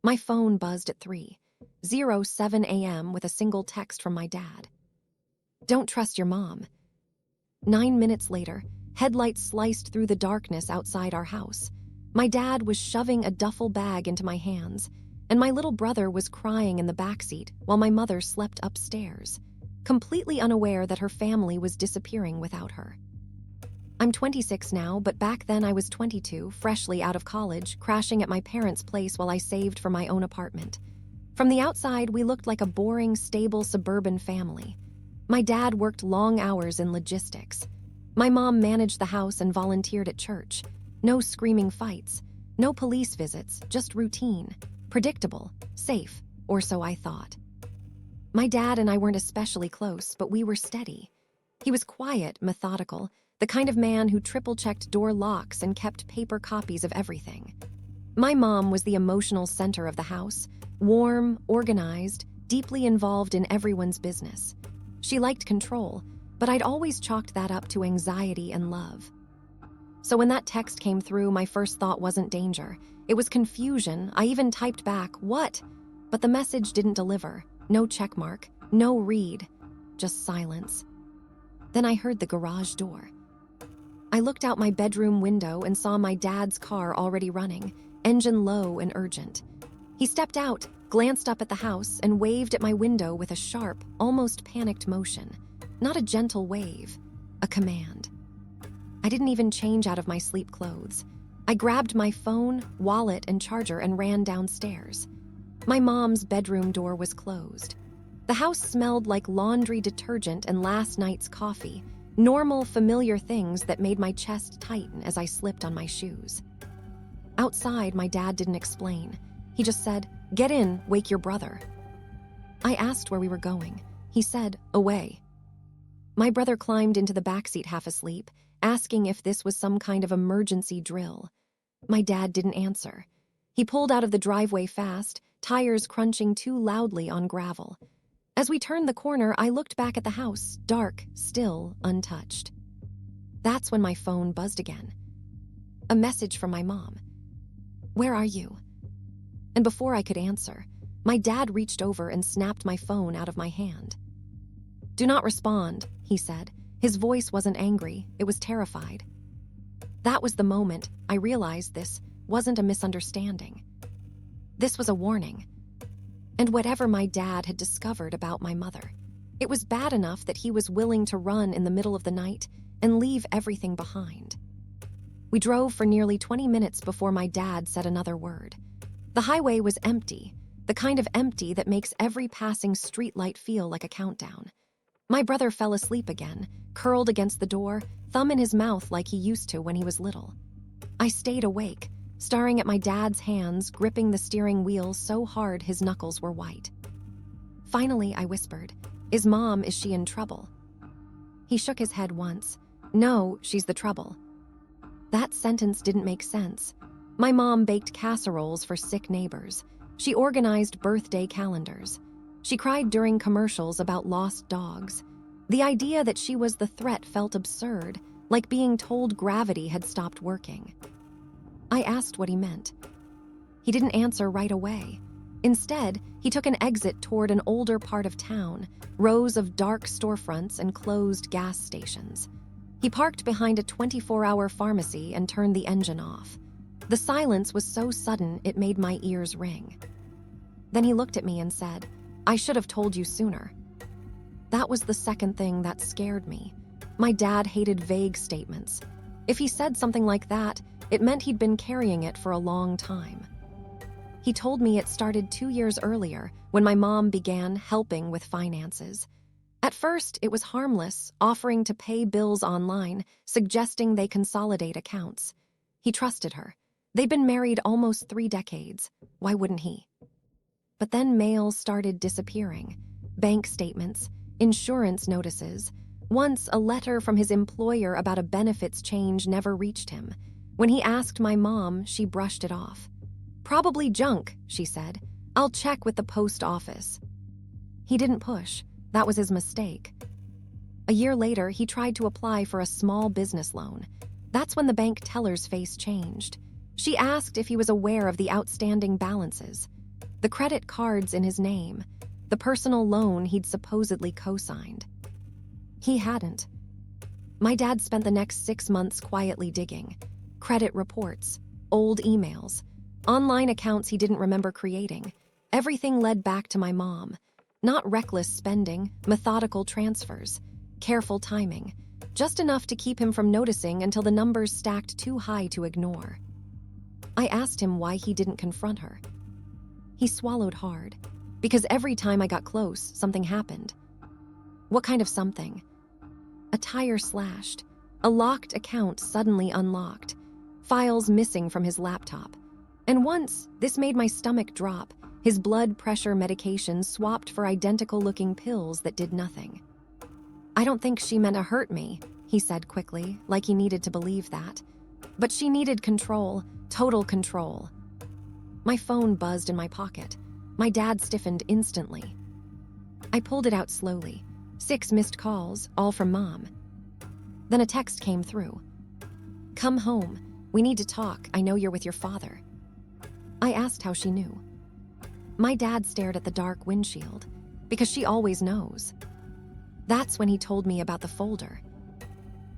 My phone buzzed at 3:07 a.m. with a single text from my dad. Don't trust your mom. 9 minutes later, headlights sliced through the darkness outside our house. My dad was shoving a duffel bag into my hands, and my little brother was crying in the backseat while my mother slept upstairs, completely unaware that her family was disappearing without her. I'm 26 now, but back then I was 22, freshly out of college, crashing at my parents' place while I saved for my own apartment. From the outside, we looked like a boring, stable suburban family. My dad worked long hours in logistics. My mom managed the house and volunteered at church. No screaming fights, no police visits, just routine, predictable, safe, or so I thought. My dad and I weren't especially close, but we were steady. He was quiet, methodical, the kind of man who triple-checked door locks and kept paper copies of everything. My mom was the emotional center of the house, warm, organized, deeply involved in everyone's business. She liked control, but I'd always chalked that up to anxiety and love. So when that text came through, my first thought wasn't danger. It was confusion. I even typed back, "What?" But the message didn't deliver. No checkmark, no read, just silence. Then I heard the garage door. I looked out my bedroom window and saw my dad's car already running, engine low and urgent. He stepped out, glanced up at the house, and waved at my window with a sharp, almost panicked motion. Not a gentle wave, a command. I didn't even change out of my sleep clothes. I grabbed my phone, wallet, and charger and ran downstairs. My mom's bedroom door was closed. The house smelled like laundry detergent and last night's coffee, normal, familiar things that made my chest tighten as I slipped on my shoes. Outside, my dad didn't explain. He just said, "Get in, wake your brother." I asked where we were going. He said, "Away." My brother climbed into the backseat half asleep, asking if this was some kind of emergency drill. My dad didn't answer. He pulled out of the driveway fast, tires crunching too loudly on gravel. As we turned the corner, I looked back at the house, dark, still, untouched. That's when my phone buzzed again. A message from my mom. "Where are you?" And before I could answer, my dad reached over and snapped my phone out of my hand. "Do not respond," he said. His voice wasn't angry, it was terrified. That was the moment I realized this wasn't a misunderstanding. This was a warning. And whatever my dad had discovered about my mother, it was bad enough that he was willing to run in the middle of the night and leave everything behind. We drove for nearly 20 minutes before my dad said another word. The highway was empty, the kind of empty that makes every passing streetlight feel like a countdown. My brother fell asleep again, curled against the door, thumb in his mouth like he used to when he was little. I stayed awake, staring at my dad's hands gripping the steering wheel so hard his knuckles were white. Finally, I whispered, is she in trouble?" He shook his head once. "No, she's the trouble." That sentence didn't make sense. My mom baked casseroles for sick neighbors. She organized birthday calendars. She cried during commercials about lost dogs. The idea that she was the threat felt absurd, like being told gravity had stopped working. I asked what he meant. He didn't answer right away. Instead, he took an exit toward an older part of town, rows of dark storefronts and closed gas stations. He parked behind a 24-hour pharmacy and turned the engine off. The silence was so sudden it made my ears ring. Then he looked at me and said, "I should have told you sooner." That was the second thing that scared me. My dad hated vague statements. If he said something like that, it meant he'd been carrying it for a long time. He told me it started 2 years earlier when my mom began helping with finances. At first, it was harmless, offering to pay bills online, suggesting they consolidate accounts. He trusted her. They'd been married almost 3 decades. Why wouldn't he? But then mail started disappearing. Bank statements, insurance notices. Once, a letter from his employer about a benefits change never reached him. When he asked my mom, she brushed it off. "Probably junk," she said. "I'll check with the post office." He didn't push. That was his mistake. A year later, he tried to apply for a small business loan. That's when the bank teller's face changed. She asked if he was aware of the outstanding balances. the credit cards in his name, the personal loan he'd supposedly co-signed. He hadn't. My dad spent the next 6 months quietly digging. Credit reports, old emails, online accounts he didn't remember creating. Everything led back to my mom. Not reckless spending, methodical transfers, careful timing, just enough to keep him from noticing until the numbers stacked too high to ignore. I asked him why he didn't confront her. He swallowed hard, because every time I got close, something happened. What kind of something? A tire slashed, a locked account suddenly unlocked, files missing from his laptop. And once, this made my stomach drop, his blood pressure medication swapped for identical-looking pills that did nothing. "I don't think she meant to hurt me," he said quickly, like he needed to believe that. "But she needed control, total control." My phone buzzed in my pocket. My dad stiffened instantly. I pulled it out slowly. 6 missed calls, all from Mom. Then a text came through. "Come home. We need to talk. I know you're with your father." I asked how she knew. My dad stared at the dark windshield, because she always knows. That's when he told me about the folder.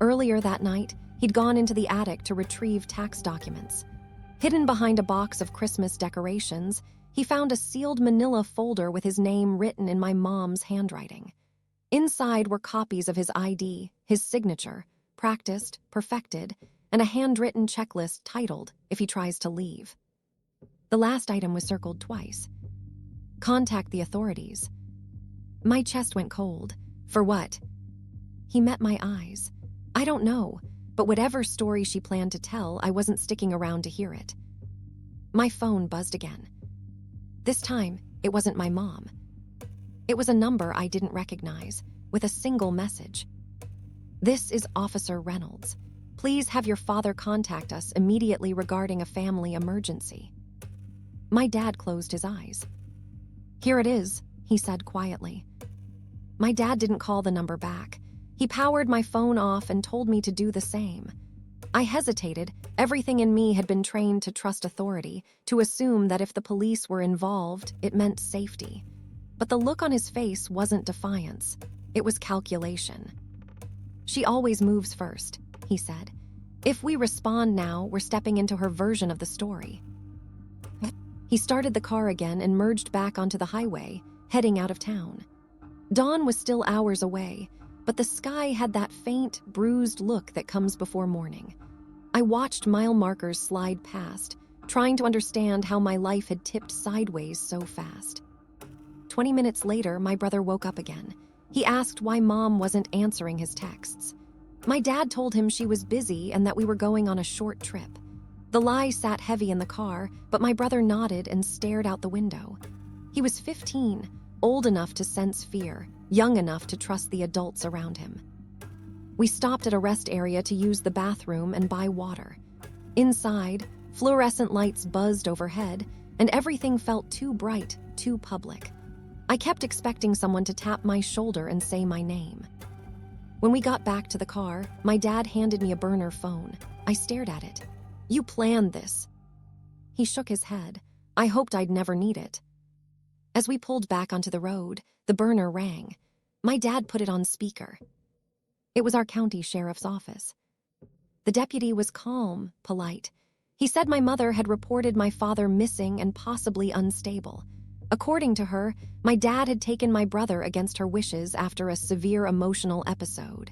Earlier that night, he'd gone into the attic to retrieve tax documents. Hidden behind a box of Christmas decorations, he found a sealed manila folder with his name written in my mom's handwriting. Inside were copies of his ID, his signature, practiced, perfected, and a handwritten checklist titled, "If he tries to leave." The last item was circled twice. "Contact the authorities." My chest went cold. For what? He met my eyes. I don't know, but whatever story she planned to tell, I wasn't sticking around to hear it. My phone buzzed again. This time, it wasn't my mom. It was a number I didn't recognize, with a single message. "This is Officer Reynolds. Please have your father contact us immediately regarding a family emergency." My dad closed his eyes. "Here it is," he said quietly. My dad didn't call the number back. He powered my phone off and told me to do the same. I hesitated. Everything in me had been trained to trust authority, to assume that if the police were involved, it meant safety. But the look on his face wasn't defiance. It was calculation. "She always moves first," he said. "If we respond now, we're stepping into her version of the story." He started the car again and merged back onto the highway, heading out of town. Dawn was still hours away, but the sky had that faint, bruised look that comes before morning. I watched mile markers slide past, trying to understand how my life had tipped sideways so fast. 20 minutes later, my brother woke up again. He asked why Mom wasn't answering his texts. My dad told him she was busy and that we were going on a short trip. The lie sat heavy in the car, but my brother nodded and stared out the window. He was 15, old enough to sense fear, young enough to trust the adults around him. We stopped at a rest area to use the bathroom and buy water. Inside, fluorescent lights buzzed overhead, and everything felt too bright, too public. I kept expecting someone to tap my shoulder and say my name. When we got back to the car, my dad handed me a burner phone. I stared at it. "You planned this." He shook his head. I hoped I'd never need it. As we pulled back onto the road, the burner rang. My dad put it on speaker. It was our county sheriff's office. The deputy was calm, polite. He said my mother had reported my father missing and possibly unstable. According to her, my dad had taken my brother against her wishes after a severe emotional episode.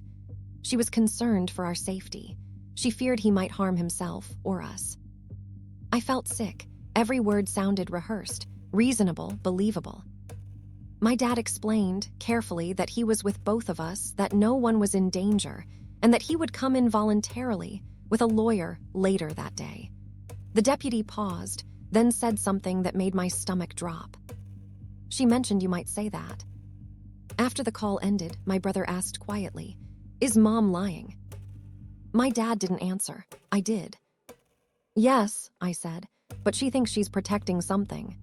She was concerned for our safety. She feared he might harm himself or us. I felt sick. Every word sounded rehearsed, reasonable, believable. My dad explained, carefully, that he was with both of us, that no one was in danger, and that he would come in voluntarily, with a lawyer, later that day. The deputy paused, then said something that made my stomach drop. "She mentioned you might say that." After the call ended, my brother asked quietly, "Is Mom lying?" My dad didn't answer. I did. "Yes," I said, "but she thinks she's protecting something."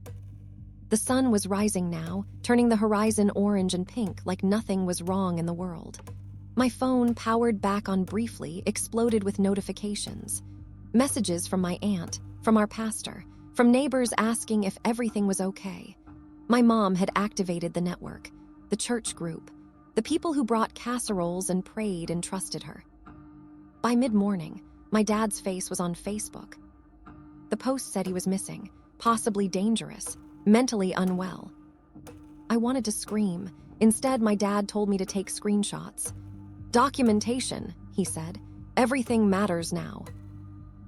The sun was rising now, turning the horizon orange and pink like nothing was wrong in the world. My phone, powered back on briefly, exploded with notifications. Messages from my aunt, from our pastor, from neighbors asking if everything was okay. My mom had activated the network, the church group, the people who brought casseroles and prayed and trusted her. By mid-morning, my dad's face was on Facebook. The post said he was missing, possibly dangerous, mentally unwell. I wanted to scream. Instead, my dad told me to take screenshots. Documentation, he said. Everything matters now.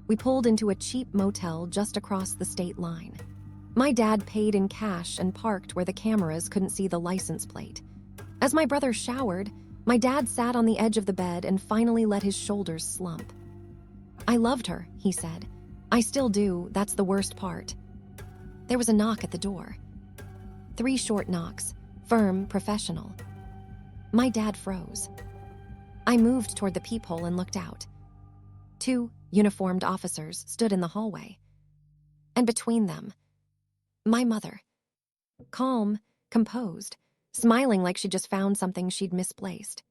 We pulled into a cheap motel just across the state line. My dad paid in cash and parked where the cameras couldn't see the license plate. As my brother showered, my dad sat on the edge of the bed and finally let his shoulders slump. I loved her, he said. I still do, that's the worst part. There was a knock at the door. 3 short knocks, firm, professional. My dad froze. I moved toward the peephole and looked out. 2 uniformed officers stood in the hallway. And between them, my mother. Calm, composed, smiling like she just found something she'd misplaced.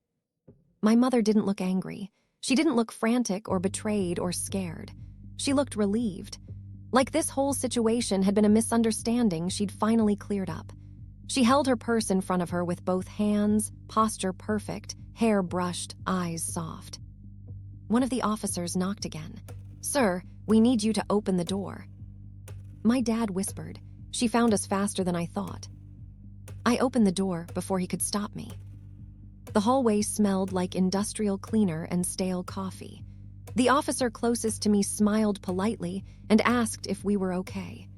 My mother didn't look angry. She didn't look frantic or betrayed or scared. She looked relieved. Like this whole situation had been a misunderstanding she'd finally cleared up. She held her purse in front of her with both hands, posture perfect, hair brushed, eyes soft. One of the officers knocked again. "Sir, we need you to open the door." My dad whispered. She found us faster than I thought. I opened the door before he could stop me. The hallway smelled like industrial cleaner and stale coffee. The officer closest to me smiled politely and asked if we were okay.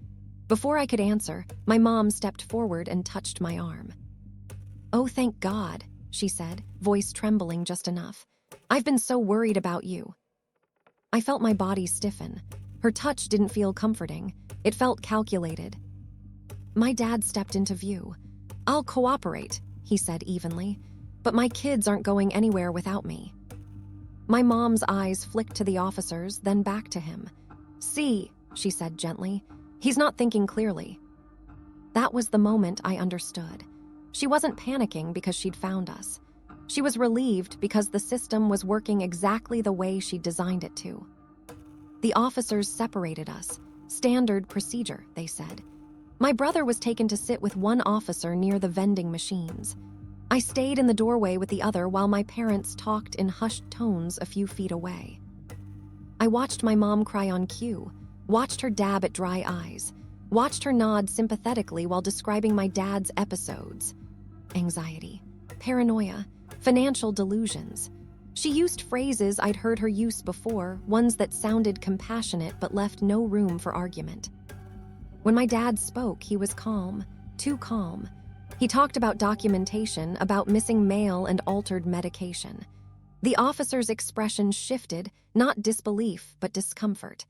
Before I could answer, my mom stepped forward and touched my arm. "Oh, thank God," she said, voice trembling just enough. "I've been so worried about you." I felt my body stiffen. Her touch didn't feel comforting. It felt calculated. My dad stepped into view. "I'll cooperate," he said evenly, "but my kids aren't going anywhere without me." My mom's eyes flicked to the officers, then back to him. "See," she said gently, "he's not thinking clearly." That was the moment I understood. She wasn't panicking because she'd found us. She was relieved because the system was working exactly the way she'd designed it to. The officers separated us. Standard procedure, they said. My brother was taken to sit with one officer near the vending machines. I stayed in the doorway with the other while my parents talked in hushed tones a few feet away. I watched my mom cry on cue, watched her dab at dry eyes, watched her nod sympathetically while describing my dad's episodes. Anxiety, paranoia, financial delusions. She used phrases I'd heard her use before, ones that sounded compassionate but left no room for argument. When my dad spoke, he was calm, too calm. He talked about documentation, about missing mail and altered medication. The officer's expression shifted, not disbelief, but discomfort.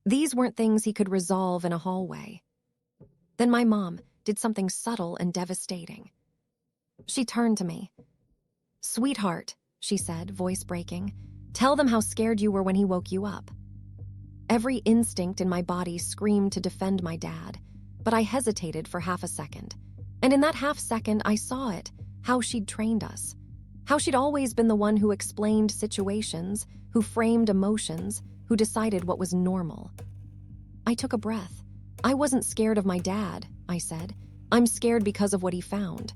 These weren't things he could resolve in a hallway. Then my mom did something subtle and devastating. She turned to me. "Sweetheart," she said, voice breaking, "tell them how scared you were when he woke you up." Every instinct in my body screamed to defend my dad, but I hesitated for half a second. And in that half second, I saw it, how she'd trained us. How she'd always been the one who explained situations, who framed emotions, who decided what was normal. I took a breath. "I wasn't scared of my dad," I said. "I'm scared because of what he found."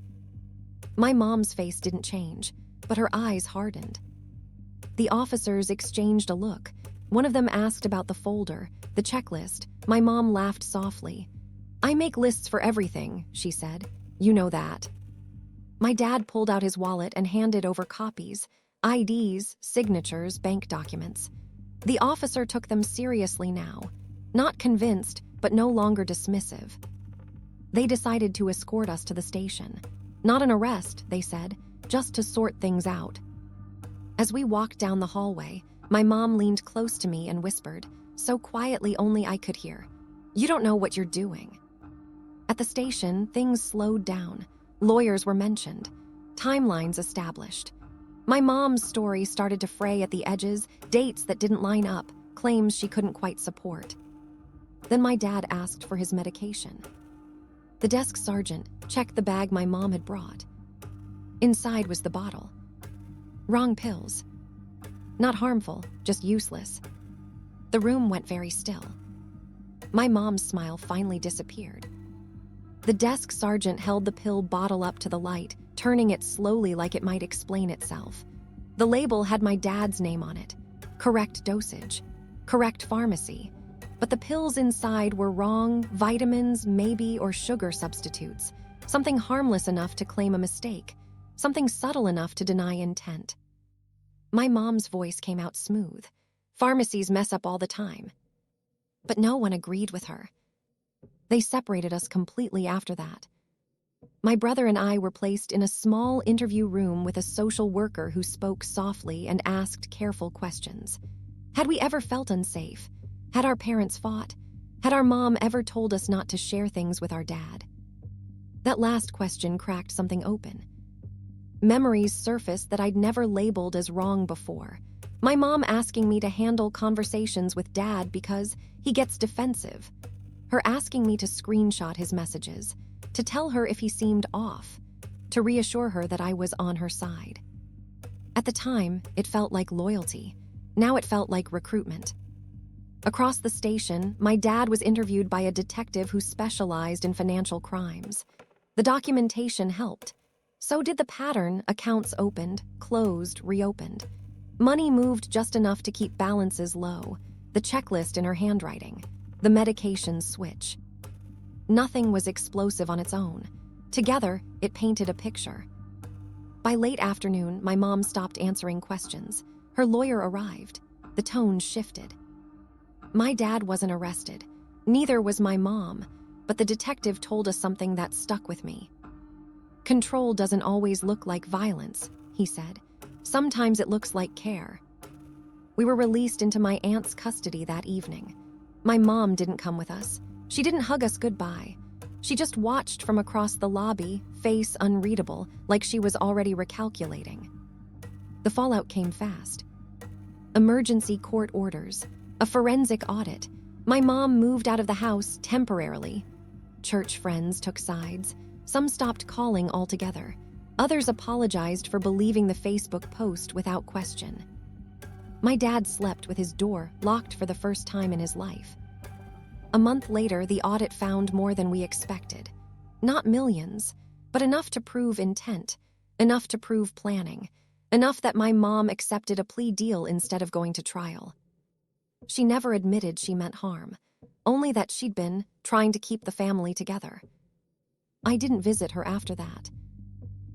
My mom's face didn't change, but her eyes hardened. The officers exchanged a look. One of them asked about the folder, the checklist. My mom laughed softly. "I make lists for everything," she said. "You know that." My dad pulled out his wallet and handed over copies, IDs, signatures, bank documents. The officer took them seriously now, not convinced, but no longer dismissive. They decided to escort us to the station. Not an arrest, they said, just to sort things out. As we walked down the hallway, my mom leaned close to me and whispered, so quietly only I could hear, "You don't know what you're doing." At the station, things slowed down. Lawyers were mentioned. Timelines established. My mom's story started to fray at the edges, dates that didn't line up, claims she couldn't quite support. Then my dad asked for his medication. The desk sergeant checked the bag my mom had brought. Inside was the bottle. Wrong pills. Not harmful, just useless. The room went very still. My mom's smile finally disappeared. The desk sergeant held the pill bottle up to the light, turning it slowly like it might explain itself. The label had my dad's name on it. Correct dosage. Correct pharmacy. But the pills inside were wrong, vitamins, maybe, or sugar substitutes. Something harmless enough to claim a mistake. Something subtle enough to deny intent. My mom's voice came out smooth. Pharmacies mess up all the time. But no one agreed with her. They separated us completely after that. My brother and I were placed in a small interview room with a social worker who spoke softly and asked careful questions. Had we ever felt unsafe? Had our parents fought? Had our mom ever told us not to share things with our dad? That last question cracked something open. Memories surfaced that I'd never labeled as wrong before. My mom asking me to handle conversations with dad because he gets defensive. Her asking me to screenshot his messages, to tell her if he seemed off, to reassure her that I was on her side. At the time, it felt like loyalty. Now it felt like recruitment. Across the station, my dad was interviewed by a detective who specialized in financial crimes. The documentation helped. So did the pattern: accounts opened, closed, reopened. Money moved just enough to keep balances low, the checklist in her handwriting, the medication switch. Nothing was explosive on its own. Together, it painted a picture. By late afternoon, my mom stopped answering questions. Her lawyer arrived. The tone shifted. My dad wasn't arrested. Neither was my mom, but the detective told us something that stuck with me. Control doesn't always look like violence, he said. Sometimes it looks like care. We were released into my aunt's custody that evening. My mom didn't come with us. She didn't hug us goodbye. She just watched from across the lobby, face unreadable, like she was already recalculating. The fallout came fast. Emergency court orders, a forensic audit. My mom moved out of the house temporarily. Church friends took sides. Some stopped calling altogether. Others apologized for believing the Facebook post without question. My dad slept with his door locked for the first time in his life. A month later, the audit found more than we expected. Not millions, but enough to prove intent, enough to prove planning, enough that my mom accepted a plea deal instead of going to trial. She never admitted she meant harm, only that she'd been trying to keep the family together. I didn't visit her after that.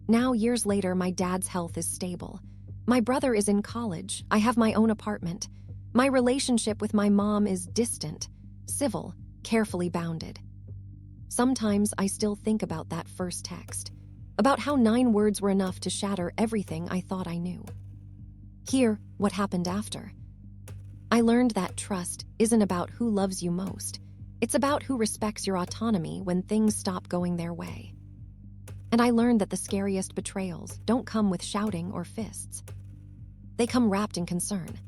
Now, years later, my dad's health is stable. My brother is in college. I have my own apartment. My relationship with my mom is distant, civil, carefully bounded. Sometimes I still think about that first text, about how 9 words were enough to shatter everything I thought I knew. Hear what happened after. I learned that trust isn't about who loves you most. It's about who respects your autonomy when things stop going their way. And I learned that the scariest betrayals don't come with shouting or fists. They come wrapped in concern.